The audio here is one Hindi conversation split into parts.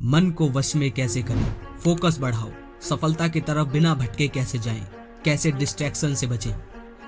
मन को वश में कैसे करें, फोकस बढ़ाओ, सफलता की तरफ बिना भटके कैसे जाएं, कैसे डिस्ट्रैक्शन से बचें।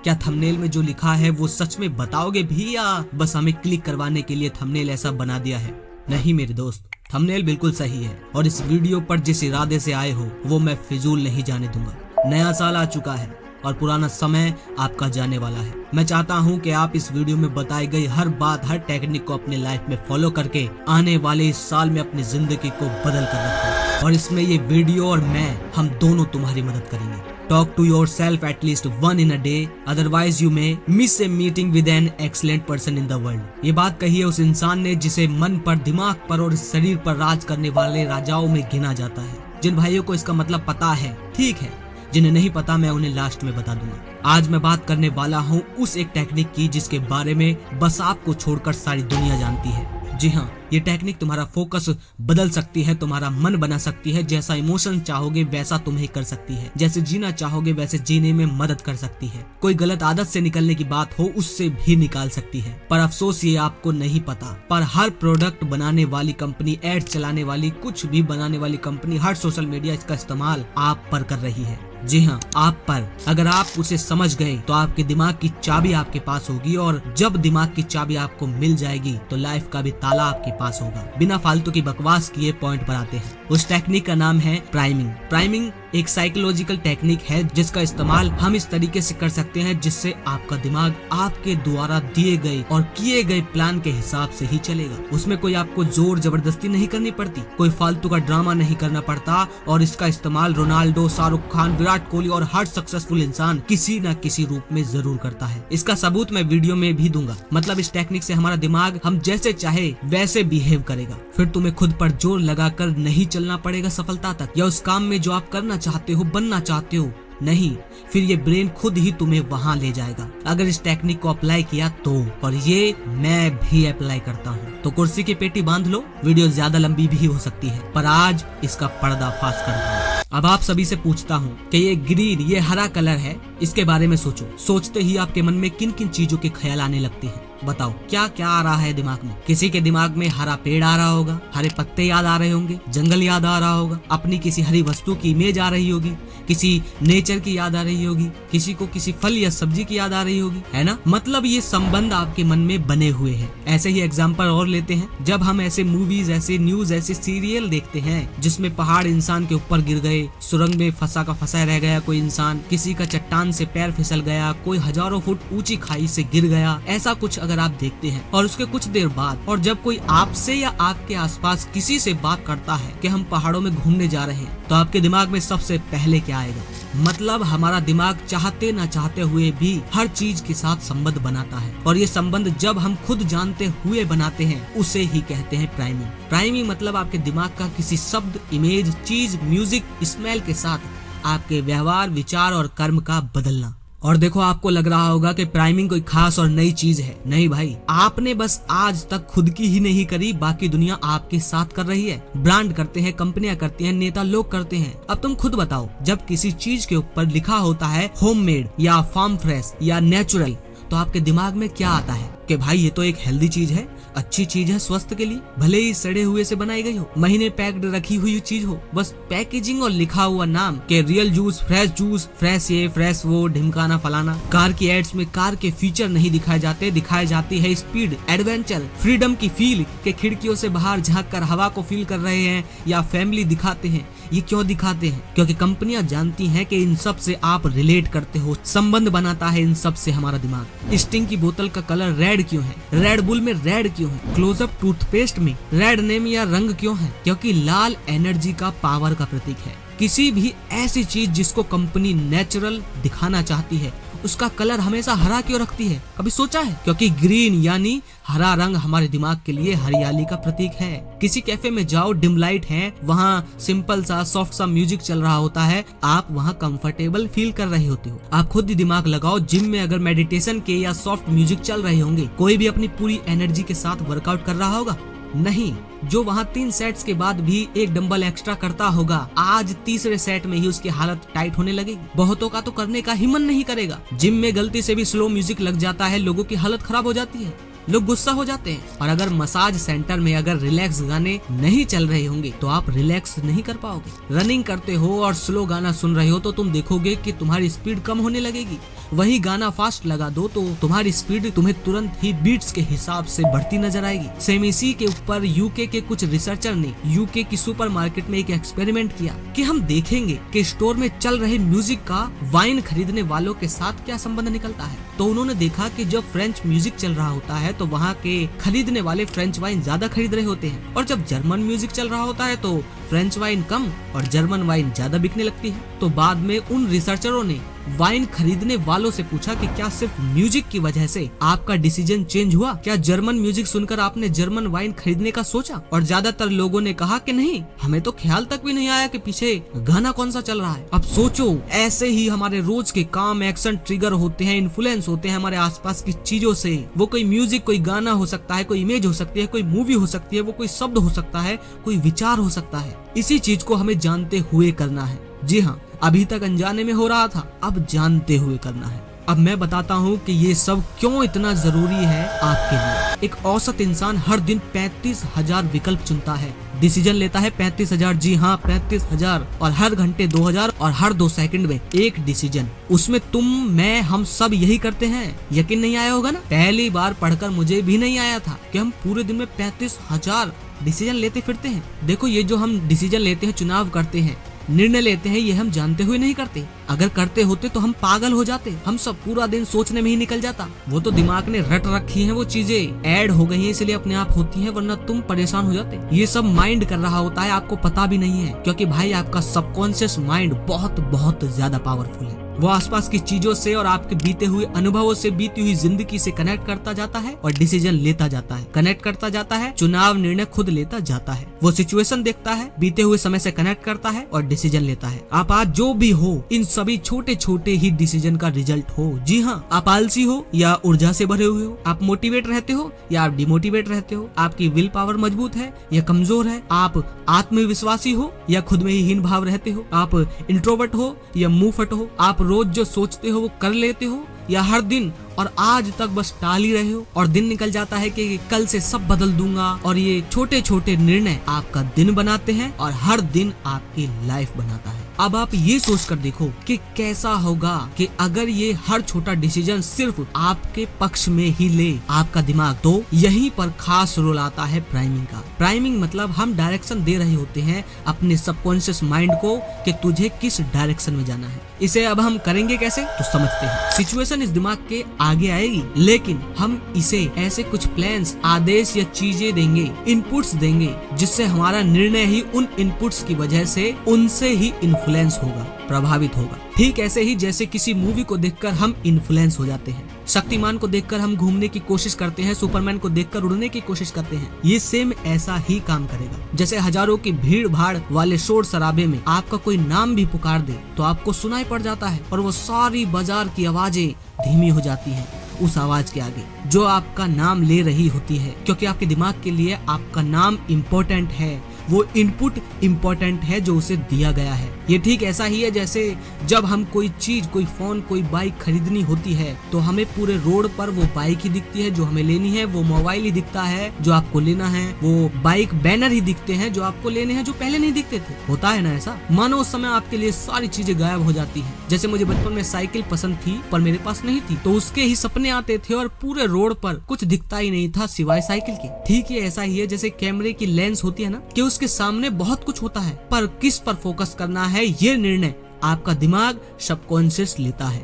क्या थंबनेल में जो लिखा है वो सच में बताओगे भी या बस हमें क्लिक करवाने के लिए थंबनेल ऐसा बना दिया है? नहीं मेरे दोस्त, थंबनेल बिल्कुल सही है और इस वीडियो पर जिस इरादे से आए हो वो मैं फिजूल नहीं जाने दूंगा। नया साल आ चुका है और पुराना समय आपका जाने वाला है। मैं चाहता हूं कि आप इस वीडियो में बताई गई हर बात, हर टेक्निक को अपने लाइफ में फॉलो करके आने वाले इस साल में अपनी जिंदगी को बदल कर रखें। और इसमें ये वीडियो और मैं, हम दोनों तुम्हारी मदद करेंगे। Talk to yourself at least one in a day, otherwise you may miss a meeting with an excellent person in the world. ये बात कही है उस इंसान ने जिसे मन पर, दिमाग पर और शरीर पर राज करने वाले राजाओं में गिना जाता है। जिन भाइयों को इसका मतलब पता है ठीक है, जिन्हें नहीं पता मैं उन्हें लास्ट में बता दूंगा। आज मैं बात करने वाला हूँ उस एक टेक्निक की जिसके बारे में बस आपको छोड़कर सारी दुनिया जानती है। जी हाँ, ये टेक्निक तुम्हारा फोकस बदल सकती है, तुम्हारा मन बना सकती है, जैसा इमोशन चाहोगे वैसा तुम्हें कर सकती है, जैसे जीना चाहोगे वैसे जीने में मदद कर सकती है। कोई गलत आदत से निकलने की बात हो उससे भी निकाल सकती है। पर अफसोस ये आपको नहीं पता, पर हर प्रोडक्ट बनाने वाली कंपनी, एड चलाने वाली, कुछ भी बनाने वाली कंपनी, हर सोशल मीडिया इसका इस्तेमाल आप पर कर रही है। जी हाँ, आप पर। अगर आप उसे समझ गए तो आपके दिमाग की चाबी आपके पास होगी और जब दिमाग की चाबी आपको मिल जाएगी तो लाइफ का भी ताला आपके पास होगा। बिना फालतू की बकवास किए पॉइंट पर आते हैं। उस टेक्निक का नाम है प्राइमिंग। प्राइमिंग एक साइकोलॉजिकल टेक्निक है जिसका इस्तेमाल हम इस तरीके से कर सकते हैं जिससे आपका दिमाग आपके द्वारा दिए गए और किए गए प्लान के हिसाब से ही चलेगा। उसमें कोई आपको जोर जबरदस्ती नहीं करनी पड़ती, कोई फालतू का ड्रामा नहीं करना पड़ता और इसका इस्तेमाल रोनाल्डो, शाहरुख खान, विराट कोहली और हर सक्सेसफुल इंसान किसी न किसी रूप में जरूर करता है। इसका सबूत मैं वीडियो में भी दूंगा। मतलब इस टेक्निक से हमारा दिमाग हम जैसे चाहे वैसे बिहेव करेगा। फिर तुम्हें खुद पर जोर लगाकर नहीं चलना पड़ेगा सफलता तक या उस काम में जो आप करना चाहते हो, बनना चाहते हो। नहीं, फिर ये ब्रेन खुद ही तुम्हें वहां ले जाएगा अगर इस टेक्निक को अप्लाई किया तो। और ये मैं भी अप्लाई करता हूँ। तो कुर्सी की पेटी बांध लो, वीडियो ज्यादा लंबी भी हो सकती है पर आज इसका पर्दाफाश कर दूंगा। अब आप सभी से पूछता हूँ कि ये ग्रीन, ये हरा कलर है, इसके बारे में सोचो। सोचते ही आपके मन में किन किन चीजों के ख्याल आने लगते हैं? बताओ क्या क्या आ रहा है दिमाग में? किसी के दिमाग में हरा पेड़ आ रहा होगा, हरे पत्ते याद आ रहे होंगे, जंगल याद आ रहा होगा, अपनी किसी हरी वस्तु की इमेज आ रही होगी, किसी नेचर की याद आ रही होगी, किसी को किसी फल या सब्जी की याद आ रही होगी, है ना? मतलब ये संबंध आपके मन में बने हुए हैं। ऐसे ही एग्जाम्पल और लेते हैं। जब हम ऐसे मूवीज, ऐसे न्यूज, ऐसे सीरियल देखते हैं जिसमें पहाड़ इंसान के ऊपर गिर गए, सुरंग में फंसा का फंसा रह गया कोई इंसान, किसी का चट्टान से पैर फिसल गया, कोई हजारों फुट ऊंची खाई से गिर गया, ऐसा कुछ अगर आप देखते हैं और उसके कुछ देर बाद और जब कोई आपसे या आपके आसपास किसी से बात करता है कि हम पहाड़ों में घूमने जा रहे हैं, तो आपके दिमाग में सबसे पहले क्या आएगा? मतलब हमारा दिमाग चाहते ना चाहते हुए भी हर चीज के साथ संबंध बनाता है और ये संबंध जब हम खुद जानते हुए बनाते हैं उसे ही कहते हैं प्राइमिंग। प्राइमिंग मतलब आपके दिमाग का किसी शब्द, इमेज, चीज, म्यूजिक, स्मेल के साथ आपके व्यवहार, विचार और कर्म का बदलना। और देखो, आपको लग रहा होगा कि प्राइमिंग कोई खास और नई चीज है। नहीं भाई, आपने बस आज तक खुद की ही नहीं करी, बाकी दुनिया आपके साथ कर रही है। ब्रांड करते हैं, कंपनियां करती हैं, नेता लोग करते हैं। अब तुम खुद बताओ, जब किसी चीज के ऊपर लिखा होता है होममेड या फार्म फ्रेश या नेचुरल, तो आपके दिमाग में क्या आता है कि भाई ये तो एक हेल्दी चीज है, अच्छी चीज है स्वास्थ्य के लिए, भले ही सड़े हुए से बनाई गई हो, महीने पैक्ड रखी हुई चीज हो, बस पैकेजिंग और लिखा हुआ नाम के रियल जूस, फ्रेश ये, फ्रेश वो, ढिमकाना फलाना। कार की एड्स में कार के फीचर नहीं दिखाए जाते, दिखाई जाती है स्पीड, एडवेंचर, फ्रीडम की फील के खिड़कियों से बाहर झांक कर हवा को फील कर रहे हैं या फैमिली दिखाते हैं। ये क्यों दिखाते हैं? क्योंकि कंपनियां जानती हैं कि इन सब से आप रिलेट करते हो, संबंध बनाता है इन सब से हमारा दिमाग। स्टिंग की बोतल का कलर रेड क्यों है? रेड बुल में रेड क्यों है? क्लोजअप टूथपेस्ट में रेड नेम या रंग क्यों है? क्योंकि लाल एनर्जी का, पावर का प्रतीक है। किसी भी ऐसी चीज जिसको कंपनी नेचुरल दिखाना चाहती है उसका कलर हमेशा हरा क्यों रखती है? कभी सोचा है? क्योंकि ग्रीन यानी हरा रंग हमारे दिमाग के लिए हरियाली का प्रतीक है। किसी कैफे में जाओ, डिम लाइट है, वहाँ सिंपल सा सॉफ्ट सा म्यूजिक चल रहा होता है, आप वहाँ कंफर्टेबल फील कर रहे होते हो। आप खुद ही दिमाग लगाओ, जिम में अगर मेडिटेशन के या सॉफ्ट म्यूजिक चल रहे होंगे, कोई भी अपनी पूरी एनर्जी के साथ वर्कआउट कर रहा होगा? नहीं। जो वहाँ 3 सेट्स के बाद भी एक डंबल एक्स्ट्रा करता होगा, आज तीसरे सेट में ही उसकी हालत टाइट होने लगेगी। बहुतों का तो करने का ही मन नहीं करेगा। जिम में गलती से भी स्लो म्यूजिक लग जाता है, लोगों की हालत खराब हो जाती है। लोग गुस्सा हो जाते हैं। और अगर मसाज सेंटर में अगर रिलैक्स गाने नहीं चल रहे होंगे तो आप रिलैक्स नहीं कर पाओगे। रनिंग करते हो और स्लो गाना सुन रहे हो तो तुम देखोगे कि तुम्हारी स्पीड कम होने लगेगी। वही गाना फास्ट लगा दो तो तुम्हारी स्पीड तुम्हें तुरंत ही बीट्स के हिसाब से बढ़ती नजर आएगी। सेम इसी के ऊपर यूके के कुछ रिसर्चर ने यूके की सुपरमार्केट में एक एक्सपेरिमेंट किया कि हम देखेंगे कि स्टोर में चल रहे म्यूजिक का वाइन खरीदने वालों के साथ क्या संबंध निकलता है। तो उन्होंने देखा कि जब फ्रेंच म्यूजिक चल रहा होता है तो वहाँ के खरीदने वाले फ्रेंच वाइन ज्यादा खरीद रहे होते हैं, और जब जर्मन म्यूजिक चल रहा होता है तो फ्रेंच वाइन कम और जर्मन वाइन ज्यादा बिकने लगती है। तो बाद में उन रिसर्चरों ने वाइन खरीदने वालों से पूछा कि क्या सिर्फ म्यूजिक की वजह से आपका डिसीजन चेंज हुआ? क्या जर्मन म्यूजिक सुनकर आपने जर्मन वाइन खरीदने का सोचा? और ज्यादातर लोगों ने कहा कि नहीं, हमें तो ख्याल तक भी नहीं आया कि पीछे गाना कौन सा चल रहा है। अब सोचो, ऐसे ही हमारे रोज के काम एक्शन ट्रिगर होते हैं, इन्फ्लुएंस होते हैं हमारे आसपास की चीजों से। वो कोई म्यूजिक, कोई गाना हो सकता है, कोई इमेज हो सकती है, कोई मूवी हो सकती है, वो कोई शब्द हो सकता है, कोई विचार हो सकता है। इसी चीज को हमें जानते हुए करना है। जी हाँ, अभी तक अनजाने में हो रहा था, अब जानते हुए करना है। अब मैं बताता हूँ कि ये सब क्यों इतना जरूरी है आपके लिए। एक औसत इंसान हर दिन 35,000 विकल्प चुनता है, डिसीजन लेता है 35,000। जी हाँ, 35,000। और हर घंटे 2,000 और हर 2 सेकंड में एक डिसीजन। उसमें तुम, मैं, हम सब यही करते हैं। यकीन नहीं आया होगा ना? पहली बार पढ़कर मुझे भी नहीं आया था कि हम पूरे दिन में 35,000 डिसीजन लेते फिरते हैं। देखो, ये जो हम डिसीजन लेते हैं, चुनाव करते हैं, निर्णय लेते हैं, ये हम जानते हुए नहीं करते। अगर करते होते तो हम पागल हो जाते। हम सब पूरा दिन सोचने में ही निकल जाता। वो तो दिमाग ने रट रखी हैं, वो चीजें ऐड हो गई हैं, इसलिए अपने आप होती हैं, वरना तुम परेशान हो जाते। ये सब माइंड कर रहा होता है, आपको पता भी नहीं है, क्योंकि भाई आपका सबकॉन्शियस माइंड बहुत बहुत ज्यादा पावरफुल है। वो आसपास की चीजों से और आपके बीते हुए अनुभवों से, बीती हुई जिंदगी से कनेक्ट करता जाता है और डिसीजन लेता जाता है, कनेक्ट करता जाता है, चुनाव निर्णय खुद लेता जाता है। वो सिचुएशन देखता है, बीते हुए समय से कनेक्ट करता है और डिसीजन लेता है। आप आज जो भी हो, इन सभी छोटे छोटे ही डिसीजन का रिजल्ट हो। जी हाँ, आप आलसी हो या ऊर्जा से भरे हुए हो, आप मोटिवेट रहते हो या आप डिमोटिवेट रहते हो, आपकी विल पावर मजबूत है या कमजोर है, आप आत्मविश्वासी हो या खुद में ही हीन भाव रहते हो, आप इंट्रोवर्ट हो या मुंहफट हो, आप रोज जो सोचते हो वो कर लेते हो या हर दिन और आज तक बस टाल ही रहे हो और दिन निकल जाता है कि कल से सब बदल दूंगा। और ये छोटे छोटे निर्णय आपका दिन बनाते हैं और हर दिन आपकी लाइफ बनाता है। अब आप ये सोच कर देखो कि कैसा होगा कि अगर ये हर छोटा डिसीजन सिर्फ आपके पक्ष में ही ले आपका दिमाग। तो यहीं पर खास रोल आता है प्राइमिंग का। प्राइमिंग मतलब हम डायरेक्शन दे रहे होते हैं अपने सबकॉन्शियस माइंड को कि तुझे किस डायरेक्शन में जाना है। इसे अब हम करेंगे कैसे, तो समझते हैं। सिचुएशन इस दिमाग के आगे आएगी, लेकिन हम इसे ऐसे कुछ प्लान्स, आदेश या चीजें देंगे, इनपुट्स देंगे, जिससे हमारा निर्णय ही उन इनपुट्स की वजह से उनसे ही इन्फ्लुएंस होगा, प्रभावित होगा। ठीक ऐसे ही जैसे किसी मूवी को देखकर हम इन्फ्लुएंस हो जाते हैं, शक्तिमान को देखकर हम घूमने की कोशिश करते हैं, सुपरमैन को देखकर उड़ने की कोशिश करते हैं। ये सेम ऐसा ही काम करेगा। जैसे हजारों की भीड़ भाड़ वाले शोर शराबे में आपका कोई नाम भी पुकार दे तो आपको सुनाई पड़ जाता है और वो सारी बाजार की आवाजें धीमी हो जाती हैं उस आवाज के आगे जो आपका नाम ले रही होती है, क्योंकि आपके दिमाग के लिए आपका नाम इम्पोर्टेंट है, वो इनपुट इम्पोर्टेंट है जो उसे दिया गया है। ये ठीक ऐसा ही है जैसे जब हम कोई चीज, कोई फोन, कोई बाइक खरीदनी होती है तो हमें पूरे रोड पर वो बाइक ही दिखती है जो हमें लेनी है, वो मोबाइल ही दिखता है जो आपको लेना है, वो बाइक बैनर ही दिखते हैं जो आपको लेने हैं, जो पहले नहीं दिखते थे। होता है ना ऐसा? मानो उस समय आपके लिए सारी चीजें गायब हो जाती है। जैसे मुझे बचपन में साइकिल पसंद थी पर मेरे पास नहीं थी, तो उसके ही सपने आते थे और पूरे रोड पर कुछ दिखता ही नहीं था सिवाय साइकिल के। ठीक है, ऐसा ही है जैसे कैमरे की लेंस होती है ना, कि उसके सामने बहुत कुछ होता है पर किस पर फोकस करना है ये निर्णय आपका दिमाग सबकॉन्शियस लेता है।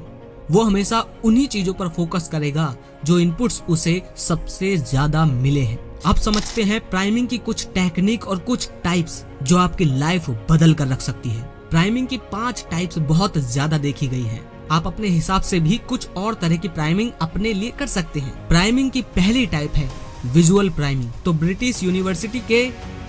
वो हमेशा उन्हीं चीजों पर फोकस करेगा जो इनपुट्स उसे सबसे ज्यादा मिले हैं। आप समझते हैं प्राइमिंग की कुछ टेक्निक और कुछ टाइप्स जो आपकी लाइफ बदल कर रख सकती है। प्राइमिंग की 5 टाइप्स बहुत ज्यादा देखी गई हैं। आप अपने हिसाब से भी कुछ और तरह की प्राइमिंग अपने लिए कर सकते हैं। प्राइमिंग की पहली टाइप है विजुअल प्राइमिंग। तो ब्रिटिश यूनिवर्सिटी के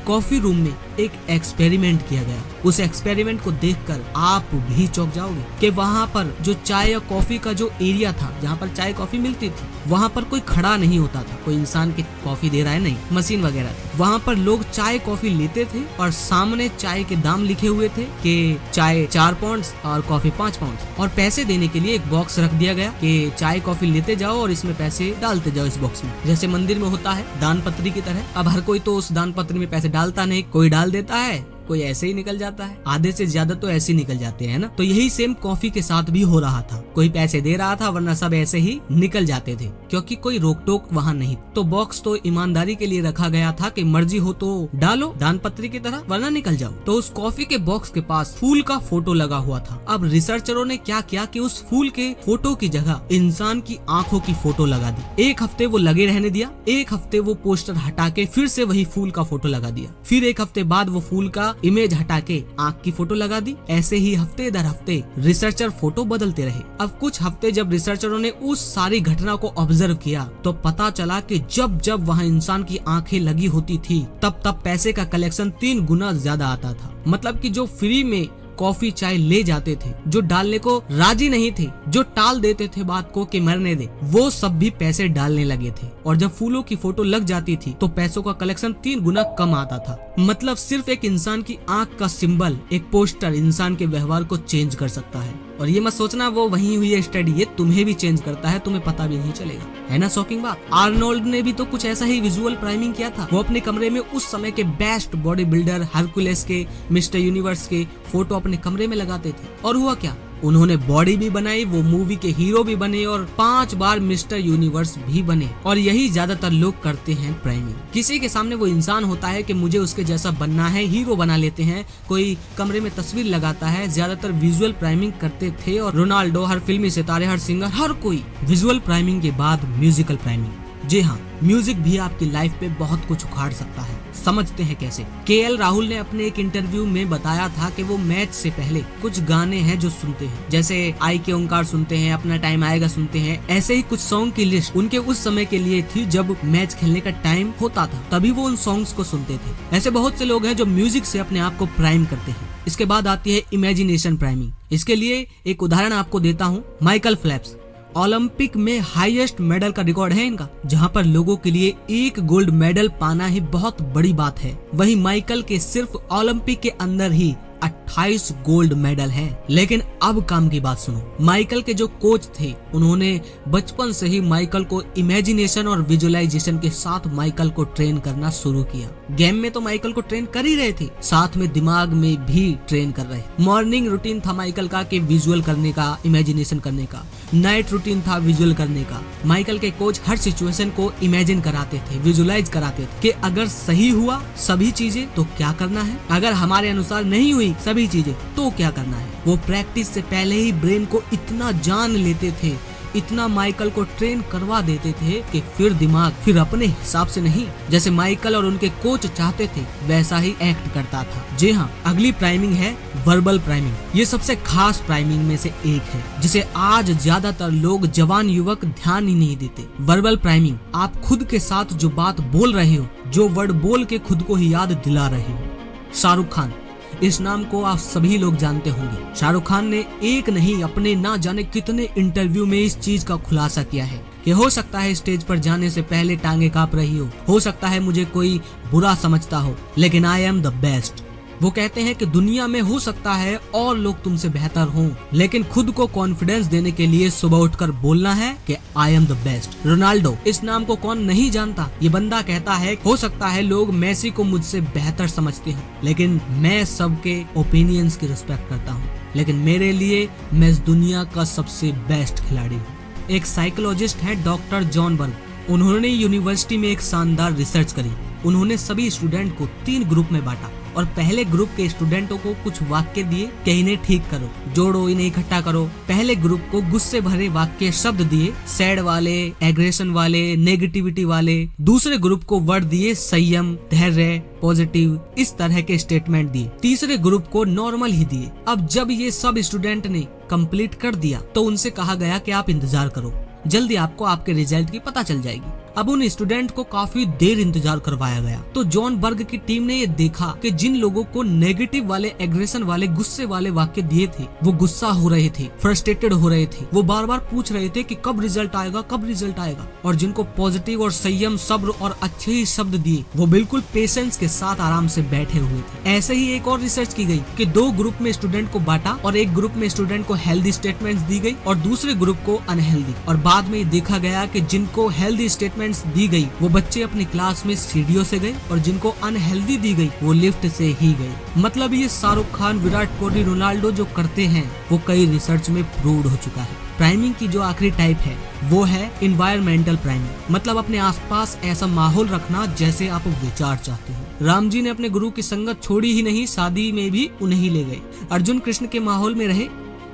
कॉफी रूम में एक एक्सपेरिमेंट किया गया। उस एक्सपेरिमेंट को देखकर आप भी चौंक जाओगे कि वहाँ पर जो चाय या कॉफी का जो एरिया था, जहाँ पर चाय कॉफी मिलती थी, वहाँ पर कोई खड़ा नहीं होता था, कोई इंसान के कॉफी दे रहा है नहीं, मशीन वगैरह थी। वहाँ पर लोग चाय कॉफी लेते थे और सामने चाय के दाम लिखे हुए थे कि चाय 4 पाउंड और कॉफी 5 पाउंड, और पैसे देने के लिए एक बॉक्स रख दिया गया कि चाय कॉफी लेते जाओ और इसमें पैसे डालते जाओ इस बॉक्स में, जैसे मंदिर में होता है दान पत्री की तरह। अब हर कोई तो उस दान पत्री में पैसे डालता नहीं, कोई डाल देता है, कोई ऐसे ही निकल जाता है, आधे से ज्यादा तो ऐसे ही निकल जाते हैं ना। तो यही सेम कॉफी के साथ भी हो रहा था, कोई पैसे दे रहा था वरना सब ऐसे ही निकल जाते थे, क्योंकि कोई रोक टोक वहाँ नहीं। तो बॉक्स तो ईमानदारी के लिए रखा गया था कि मर्जी हो तो डालो दान पत्री की तरह, वरना निकल जाओ। तो उस कॉफी के बॉक्स के पास फूल का फोटो लगा हुआ था। अब रिसर्चरों ने क्या किया कि उस फूल के फोटो की जगह इंसान की आंखों की फोटो लगा दी। एक हफ्ते वो लगे रहने दिया, एक हफ्ते वो पोस्टर हटा के फिर से वही फूल का फोटो लगा दिया, फिर एक हफ्ते बाद वो फूल का इमेज हटा के आंख की फोटो लगा दी। ऐसे ही हफ्ते दर हफ्ते रिसर्चर फोटो बदलते रहे। अब कुछ हफ्ते जब रिसर्चरों ने उस सारी घटना को ऑब्जर्व किया तो पता चला कि जब जब वहाँ इंसान की आंखें लगी होती थी तब तब पैसे का कलेक्शन 3 गुना ज्यादा आता था। मतलब कि जो फ्री में कॉफी चाय ले जाते थे, जो डालने को राजी नहीं थे, जो टाल देते थे बात को कि मरने दे, वो सब भी पैसे डालने लगे थे। और जब फूलों की फोटो लग जाती थी तो पैसों का कलेक्शन 3 गुना कम आता था। मतलब सिर्फ एक इंसान की आंख का सिंबल, एक पोस्टर इंसान के व्यवहार को चेंज कर सकता है। और ये मत सोचना वो वहीं हुई है स्टडी, ये तुम्हें भी चेंज करता है, तुम्हें पता भी नहीं चलेगा, है ना शॉकिंग बात। आर्नोल्ड ने भी तो कुछ ऐसा ही विजुअल प्राइमिंग किया था। वो अपने कमरे में उस समय के बेस्ट बॉडी बिल्डर हरकुलेस के, मिस्टर यूनिवर्स के फोटो अपने कमरे में लगाते थे, और हुआ क्या, उन्होंने बॉडी भी बनाई, वो मूवी के हीरो भी बने और 5 बार मिस्टर यूनिवर्स भी बने। और यही ज्यादातर लोग करते हैं प्राइमिंग। किसी के सामने वो इंसान होता है कि मुझे उसके जैसा बनना है, हीरो बना लेते हैं, कोई कमरे में तस्वीर लगाता है, ज्यादातर विजुअल प्राइमिंग करते थे। और रोनाल्डो, हर फिल्मी सितारे, हर सिंगर, हर कोई विजुअल प्राइमिंग के बाद म्यूजिकल प्राइमिंग। जी हाँ, म्यूजिक भी आपकी लाइफ पे बहुत कुछ उखाड़ सकता है। समझते हैं कैसे। केएल राहुल ने अपने एक इंटरव्यू में बताया था कि वो मैच से पहले कुछ गाने हैं जो सुनते हैं, जैसे आई के ओंकार सुनते हैं, अपना टाइम आएगा सुनते हैं। ऐसे ही कुछ सॉन्ग की लिस्ट उनके उस समय के लिए थी जब मैच खेलने का टाइम होता था, तभी वो उन सॉन्ग्स को सुनते थे। ऐसे बहुत से लोग हैं जो म्यूजिक से अपने आप को प्राइम करते हैं। इसके बाद आती है इमेजिनेशन प्राइमिंग। इसके लिए एक उदाहरण आपको देता हूँ, माइकल फेल्प्स। ओलंपिक में हाईएस्ट मेडल का रिकॉर्ड है इनका, जहां पर लोगों के लिए 1 गोल्ड मेडल पाना ही बहुत बड़ी बात है। वहीं माइकल के सिर्फ ओलंपिक के अंदर ही 28 गोल्ड मेडल हैं। लेकिन अब काम की बात सुनो। माइकल के जो कोच थे उन्होंने बचपन से ही माइकल को इमेजिनेशन और विजुअलाइजेशन के साथ माइकल को ट्रेन करना शुरू किया। गेम में तो माइकल को ट्रेन कर ही रहे थे, साथ में दिमाग में भी ट्रेन कर रहे। मॉर्निंग रूटीन था माइकल का कि विजुअल करने का, इमेजिनेशन करने का। नाइट रूटीन था विजुअल करने का। माइकल के कोच हर सिचुएशन को इमेजिन कराते थे, विजुअलाइज कराते थे कि अगर सही हुआ सभी चीजें तो क्या करना है, अगर हमारे अनुसार नहीं हुई सभी चीजें तो क्या करना है। वो प्रैक्टिस से पहले ही ब्रेन को इतना जान लेते थे, इतना माइकल को ट्रेन करवा देते थे कि फिर दिमाग फिर अपने हिसाब से नहीं, जैसे माइकल और उनके कोच चाहते थे वैसा ही एक्ट करता था। जी हाँ, अगली प्राइमिंग है वर्बल प्राइमिंग। ये सबसे खास प्राइमिंग में से एक है जिसे आज ज्यादातर लोग, जवान युवक ध्यान ही नहीं देते। वर्बल प्राइमिंग, आप खुद के साथ जो बात बोल रहे हो, जो वर्ड बोल के खुद को ही याद दिला रहे हो। शाहरुख खान, इस नाम को आप सभी लोग जानते होंगे। शाहरुख खान ने एक नहीं अपने ना जाने कितने इंटरव्यू में इस चीज का खुलासा किया है कि हो सकता है स्टेज पर जाने से पहले टांगे कांप रही हो सकता है मुझे कोई बुरा समझता हो, लेकिन आई एम द बेस्ट। वो कहते हैं कि दुनिया में हो सकता है और लोग तुमसे बेहतर हों, लेकिन खुद को कॉन्फिडेंस देने के लिए सुबह उठकर बोलना है कि I am the best. Ronaldo, इस नाम को कौन नहीं जानता। ये बंदा कहता है हो सकता है लोग मेसी को मुझसे बेहतर समझते हो, लेकिन मैं सबके ओपिनियंस की रिस्पेक्ट करता हूँ, लेकिन मेरे लिए मैं इस दुनिया का सबसे बेस्ट खिलाड़ी हूँ। एक साइकोलॉजिस्ट है डॉक्टर जॉन बर्ग। उन्होंने यूनिवर्सिटी में एक शानदार रिसर्च करी। उन्होंने सभी स्टूडेंट को 3 ग्रुप में बांटा और पहले ग्रुप के स्टूडेंटों को कुछ वाक्य दिए कि इन्हें ठीक करो, जोड़ो, इन्हें इकट्ठा करो। पहले ग्रुप को गुस्से भरे वाक्य शब्द दिए, सैड वाले, एग्रेशन वाले, नेगेटिविटी वाले। दूसरे ग्रुप को वर्ड दिए संयम, धैर्य, पॉजिटिव, इस तरह के स्टेटमेंट दिए। तीसरे ग्रुप को नॉर्मल ही दिए। अब जब ये सब स्टूडेंट ने कंप्लीट कर दिया तो उनसे कहा गया कि आप इंतजार करो, जल्दी आपको आपके रिजल्ट की पता चल जाएगी। अब उन स्टूडेंट को काफी देर इंतजार करवाया गया। तो जॉन बर्ग की टीम ने ये देखा कि जिन लोगों को नेगेटिव वाले, एग्रेशन वाले, गुस्से वाले वाक्य दिए थे वो गुस्सा हो रहे थे, फ्रस्ट्रेटेड हो रहे थे, वो बार बार पूछ रहे थे कि कब रिजल्ट आएगा, कब रिजल्ट आएगा। और जिनको पॉजिटिव और संयम, सब्र और अच्छे ही शब्द दिए वो बिल्कुल पेशेंस के साथ आराम से बैठे हुए थे। ऐसे ही एक और रिसर्च की गई कि 2 ग्रुप में स्टूडेंट को बांटा और एक ग्रुप में स्टूडेंट को हेल्दी स्टेटमेंट्स दी गई और दूसरे ग्रुप को अनहेल्दी। और बाद में देखा गया कि जिनको हेल्दी स्टेटमेंट्स दी गई वो बच्चे अपनी क्लास में सीढ़ियों से गए और जिनको अनहेल्दी दी गई वो लिफ्ट से ही गए। मतलब ये शाहरुख खान, विराट कोहली, रोनाल्डो जो करते हैं वो कई रिसर्च में प्रूव्ड हो चुका है। प्राइमिंग की जो आखिरी टाइप है वो है इन्वायरमेंटल प्राइमिंग, मतलब अपने आसपास ऐसा माहौल रखना जैसे आप विचार चाहते हो। राम जी ने अपने गुरु की संगत छोड़ी ही नहीं, शादी में भी उन्हें ले गए। अर्जुन कृष्ण के माहौल में रहे।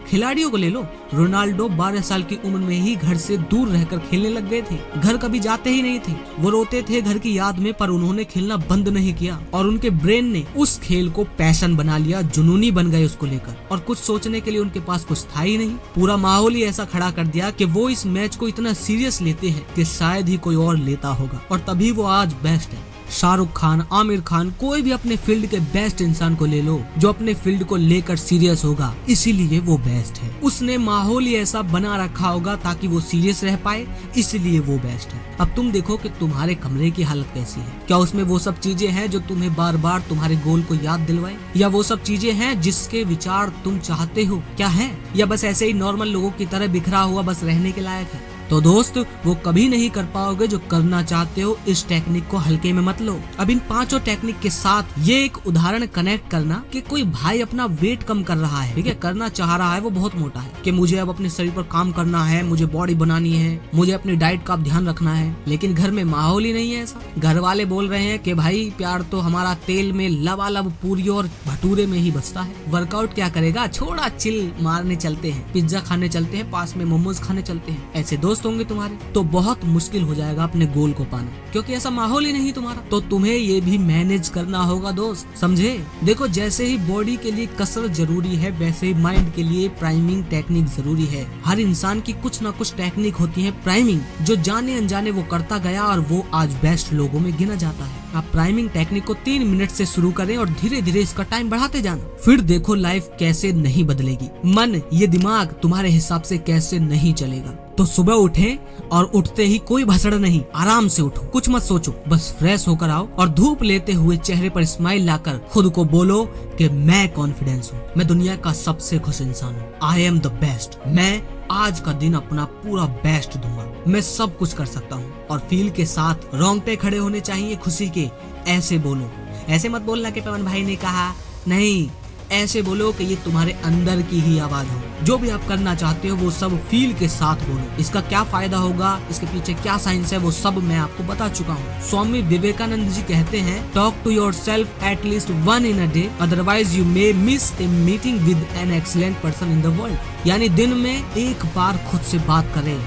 खिलाड़ियों को ले लो, रोनाल्डो 12 साल की उम्र में ही घर से दूर रहकर खेलने लग गए थे। घर कभी जाते ही नहीं थे, वो रोते थे घर की याद में, पर उन्होंने खेलना बंद नहीं किया और उनके ब्रेन ने उस खेल को पैशन बना लिया, जुनूनी बन गए उसको लेकर। और कुछ सोचने के लिए उनके पास कुछ था ही नहीं। पूरा माहौल ही ऐसा खड़ा कर दिया कि वो इस मैच को इतना सीरियस लेते हैं कि शायद ही कोई और लेता होगा, और तभी वो आज बेस्ट है। शाहरुख खान, आमिर खान, कोई भी अपने फील्ड के बेस्ट इंसान को ले लो जो अपने फील्ड को लेकर सीरियस होगा, इसीलिए वो बेस्ट है। उसने माहौल ही ऐसा बना रखा होगा ताकि वो सीरियस रह पाए, इसलिए वो बेस्ट है। अब तुम देखो कि तुम्हारे कमरे की हालत कैसी है। क्या उसमें वो सब चीजें हैं जो तुम्हें बार बार तुम्हारे गोल को याद दिलवाए, या वो सब चीजें हैं जिसके विचार तुम चाहते हो? क्या है, या बस ऐसे ही नॉर्मल लोगों की तरह बिखरा हुआ बस रहने के लायक है? तो दोस्त, वो कभी नहीं कर पाओगे जो करना चाहते हो। इस टेक्निक को हल्के में मत लो। अब इन 5 टेक्निक के साथ ये एक उदाहरण कनेक्ट करना कि कोई भाई अपना वेट कम कर रहा है, ठीक है, करना चाह रहा है, वो बहुत मोटा है, कि मुझे अब अपने शरीर पर काम करना है, मुझे बॉडी बनानी है, मुझे अपनी डाइट का ध्यान रखना है, लेकिन घर में माहौल ही नहीं है ऐसा। घर वाले बोल रहे हैं कि भाई प्यार तो हमारा तेल में लबालब पूरी और भटूरे में ही बचता है। वर्कआउट क्या करेगा, छोड़ा, चिल मारने चलते हैं, पिज्जा खाने चलते हैं, पास में मोमोज खाने चलते हैं। ऐसे दोस्त होंगे तुम्हारे तो बहुत मुश्किल हो जाएगा अपने गोल को पाना, क्योंकि ऐसा माहौल ही नहीं तुम्हारा। तो तुम्हें ये भी मैनेज करना होगा दोस्त, समझे? देखो, जैसे ही बॉडी के लिए कसरत जरूरी है वैसे ही माइंड के लिए प्राइमिंग टेक्निक जरूरी है। हर इंसान की कुछ ना कुछ टेक्निक होती है प्राइमिंग, जो जाने अनजाने वो करता गया और वो आज बेस्ट लोगों में गिना जाता है। आप प्राइमिंग टेक्निक को 3 मिनट से शुरू करें और धीरे धीरे इसका टाइम बढ़ाते जाना, फिर देखो लाइफ कैसे नहीं बदलेगी। मन, ये दिमाग तुम्हारे हिसाब से कैसे नहीं चलेगा। तो सुबह उठें और उठते ही कोई भसड़ नहीं, आराम से उठो, कुछ मत सोचो, बस फ्रेश होकर आओ और धूप लेते हुए चेहरे पर स्माइल लाकर खुद को बोलो कि मैं कॉन्फिडेंस हूँ, मैं दुनिया का सबसे खुश इंसान हूँ, आई एम द बेस्ट, मैं आज का दिन अपना पूरा बेस्ट दूंगा, मैं सब कुछ कर सकता हूँ। और फील के साथ रोंगटे खड़े होने चाहिए खुशी के। ऐसे बोलो, ऐसे मत बोलना कि पवन भाई ने कहा, नहीं, ऐसे बोलो कि ये तुम्हारे अंदर की ही आवाज हो। जो भी आप करना चाहते हो वो सब फील के साथ बोलो। इसका क्या फायदा होगा, इसके पीछे क्या साइंस है, वो सब मैं आपको बता चुका हूँ। स्वामी विवेकानंद जी कहते हैं, talk to yourself at least 1 in a day, otherwise you may miss a meeting with an excellent person in the world. यानी दिन में एक बार खुद से बात करें,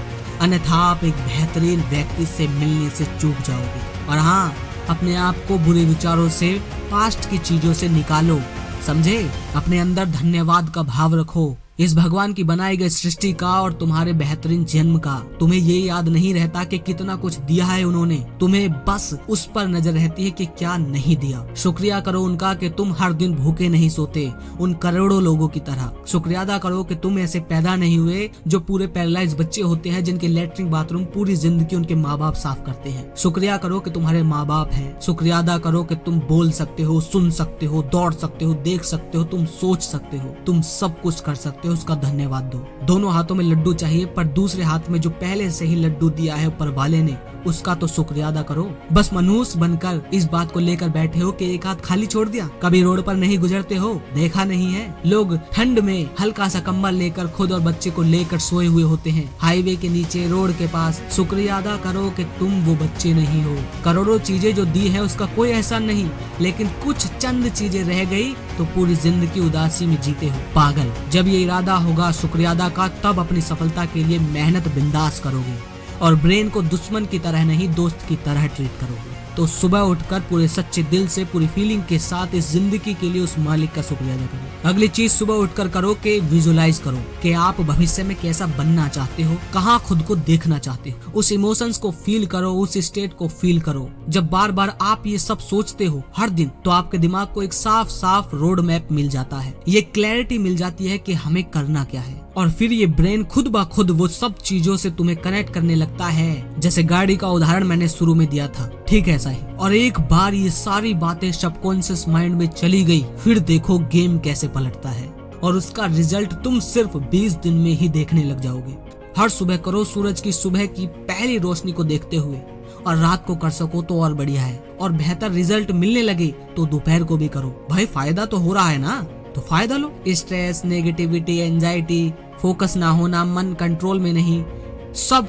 अन्यथा आप एक बेहतरीन व्यक्ति से मिलने से चूक जाओगे। और हाँ, अपने आप को बुरे विचारों से, पास्ट की चीजों से निकालो, समझे? अपने अंदर धन्यवाद का भाव रखो, इस भगवान की बनाई गई सृष्टि का और तुम्हारे बेहतरीन जन्म का। तुम्हें ये याद नहीं रहता कि कितना कुछ दिया है उन्होंने, तुम्हें बस उस पर नजर रहती है कि क्या नहीं दिया। शुक्रिया करो उनका कि तुम हर दिन भूखे नहीं सोते, उन करोड़ों लोगों की तरह। शुक्रिया अदा करो कि तुम ऐसे पैदा नहीं हुए जो पूरे पैरालाइज बच्चे होते हैं, जिनके लैट्रिन बाथरूम पूरी जिंदगी उनके माँ बाप साफ करते हैं। शुक्रिया करो कि तुम्हारे माँ बाप हैं। शुक्रिया अदा करो कि तुम बोल सकते हो, सुन सकते हो, दौड़ सकते हो, देख सकते हो, तुम सोच सकते हो, तुम सब कुछ कर सकते हो। उसका धन्यवाद दो। दोनों हाथों में लड्डू चाहिए, पर दूसरे हाथ में जो पहले से ही लड्डू दिया है ऊपर वाले ने, उसका तो शुक्रिया अदा करो। बस मनुष्य बनकर इस बात को लेकर बैठे हो कि एक हाथ खाली छोड़ दिया। कभी रोड पर नहीं गुजरते हो, देखा नहीं है लोग ठंड में हल्का सा कंबल लेकर खुद और बच्चे को लेकर सोए हुए होते हैं हाईवे के नीचे, रोड के पास। शुक्रिया अदा करो कि तुम वो बच्चे नहीं हो। करोड़ों चीजें जो दी है उसका कोई एहसान नहीं, लेकिन कुछ चंद चीजें रह गई तो पूरी जिंदगी उदासी में जीते हो, पागल। जब ये इरादा होगा शुक्रिया अदा का, तब अपनी सफलता के लिए मेहनत बिंदास करोगे और ब्रेन को दुश्मन की तरह नहीं, दोस्त की तरह ट्रीट करोगे। तो सुबह उठकर पूरे सच्चे दिल से, पूरी फीलिंग के साथ इस जिंदगी के लिए उस मालिक का शुक्रिया अदा करो। अगली चीज सुबह उठकर करो कि विजुलाइज करो कि आप भविष्य में कैसा बनना चाहते हो, कहाँ खुद को देखना चाहते हो। उस इमोशंस को फील करो, उस स्टेट को फील करो। जब बार बार आप ये सब सोचते हो हर दिन, तो आपके दिमाग को एक साफ साफ रोड मैप मिल जाता है, ये क्लैरिटी मिल जाती है कि हमें करना क्या है। और फिर ये ब्रेन खुद ब खुद वो सब चीजों से तुम्हें कनेक्ट करने लगता है। जैसे गाड़ी का उदाहरण मैंने शुरू में दिया था, ठीक है ऐसा ही। और एक बार ये सारी बातें सबकॉन्शियस माइंड में चली गई, फिर देखो गेम कैसे पलटता है। और उसका रिजल्ट तुम सिर्फ 20 दिन में ही देखने लग जाओगे। हर सुबह करो सूरज की सुबह की पहली रोशनी को देखते हुए, और रात को कर सको तो और बढ़िया है। और बेहतर रिजल्ट मिलने लगे तो दोपहर को भी करो। भाई फायदा तो हो रहा है ना, तो फायदा लो। स्ट्रेस, नेगेटिविटी, एंजाइटी, फोकस ना होना, मन कंट्रोल में नहीं, सब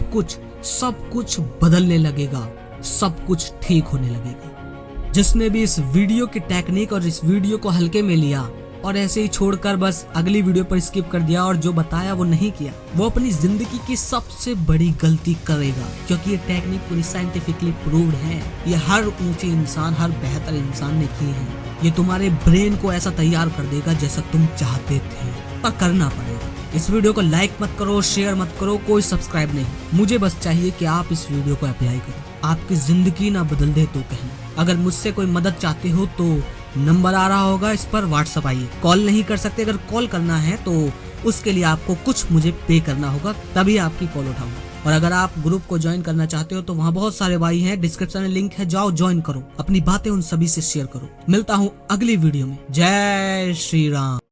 कुछ बदलने लगेगा, सब कुछ ठीक होने लगेगा। जिसने भी इस वीडियो की टेक्निक और इस वीडियो को हल्के में लिया और ऐसे ही छोड़कर बस अगली वीडियो पर स्किप कर दिया और जो बताया वो नहीं किया, वो अपनी जिंदगी की सबसे बड़ी गलती करेगा। क्योंकि ये टेक्निक पूरी साइंटिफिकली प्रूव्ड है। ये हर ऊंचे इंसान, हर बेहतर इंसान ने की है। ये तुम्हारे ब्रेन को ऐसा तैयार कर देगा जैसा तुम चाहते थे, पर करना पड़ेगा। इस वीडियो को लाइक मत करो, शेयर मत करो, कोई सब्सक्राइब नहीं। मुझे बस चाहिए कि आप इस वीडियो को अप्लाई करो। आपकी जिंदगी ना बदल दे तो कहना। अगर मुझसे कोई मदद चाहते हो तो नंबर आ रहा होगा, इस पर व्हाट्सएप आइए। कॉल नहीं कर सकते, अगर कॉल करना है तो उसके लिए आपको कुछ मुझे पे करना होगा, तभी आपकी कॉल उठाऊंगा। और अगर आप ग्रुप को ज्वाइन करना चाहते हो तो वहाँ बहुत सारे भाई हैं, डिस्क्रिप्शन में लिंक है, जाओ ज्वाइन करो, अपनी बातें उन सभी से शेयर करो। मिलता हूँ अगली वीडियो में। जय श्री राम।